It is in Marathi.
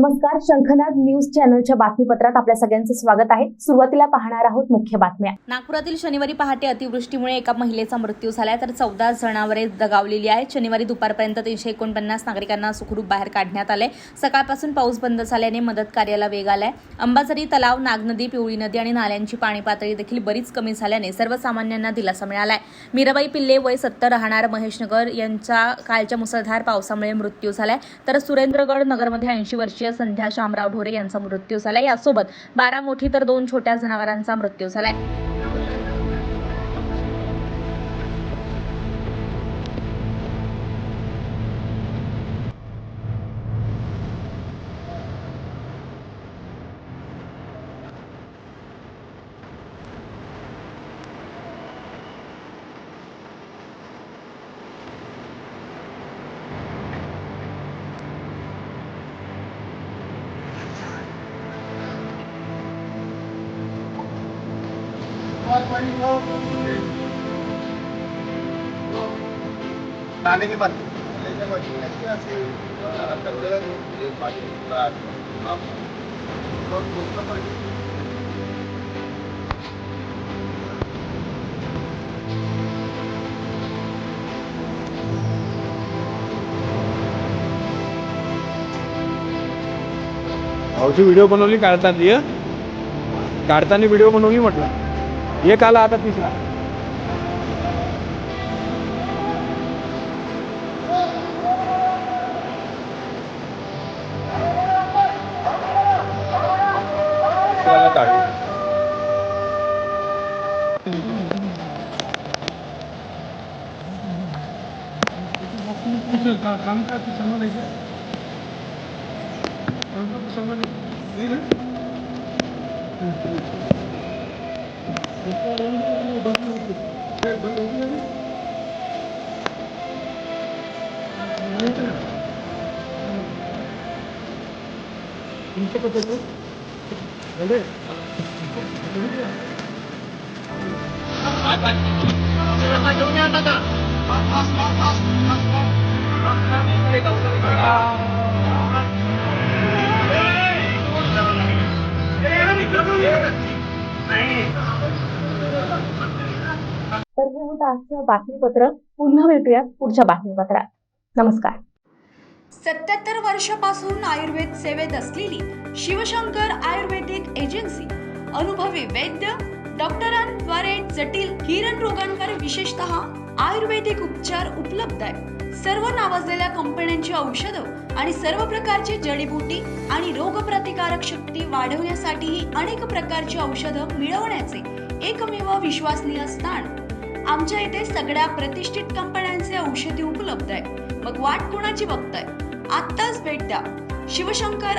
नमस्कार, शंखनाद न्यूज चॅनलच्या बातमीपत्रात आपल्या सगळ्यांचं स्वागत आहे। सुरुवातीला पाहणार आहोत मुख्य बातम्या। नागपुरातील शनिवारी पहाटे अतिवृष्टीमुळे एका महिलेचा मृत्यू झालाय तर 14 जनावरे दगावलेली आहेत। शनिवारी दुपारपर्यंत 349 नागरिकांना सुखरूप बाहेर काढण्यात आले। सकाळपासून पाऊस बंद झाल्याने मदत कार्याला वेग आलाय। अंबाझरी तलाव, नागनदी, पिवळी नदी आणि नाल्यांची पाणी पातळी देखील बरीच कमी झाल्याने सर्वसामान्यांना दिलासा मिळालाय। मीराबाई पिल्ले वय 70 राहणार महेशनगर यांचा कालच्या मुसळधार पावसामुळे मृत्यू झालाय तर सुरेंद्रगड नगरमध्ये 80 वर्षीय संध्या शामराव ढोरे यांचा मृत्यू झालाय। यासोबत 12 मोठी तर 2 छोट्या जनावरांचा मृत्यू झालाय। नाने की बात भाऊची व्हिडिओ बनवली काढताना व्हिडिओ बनवली म्हटलं। एक आला आता तिसरा। काम का सांगा नाही सांगा नाही तर हे होतं आजचं बातमीपत्र। पुन्हा भेटूया पुढच्या बातमीपत्रात। नमस्कार। 77 वर्षापासून आयुर्वेद सेवेत असलेली शिवशंकर आयुर्वेदिक एजन्सी अनुभवी वैद्य डॉक्टरांद्वारे जटिल किरण रोगांवर विशेषतः आयुर्वेदिक उपचार उपलब्ध आहे। सर्व नावाजलेल्या कंपन्यांची औषधं आणि सर्व प्रकारची जडीबुटी आणि रोगप्रतिकारक शक्ती वाढवण्यासाठीही अनेक प्रकारची औषधं मिळवण्याचे एकमेव विश्वसनीय स्थान आमच्या इथे सगळ्या प्रतिष्ठित कंपन्यांचे औषधी उपलब्ध आहे। मग वाट कोणाची बघताय? आत्ताच भेट द्या शिवशंकर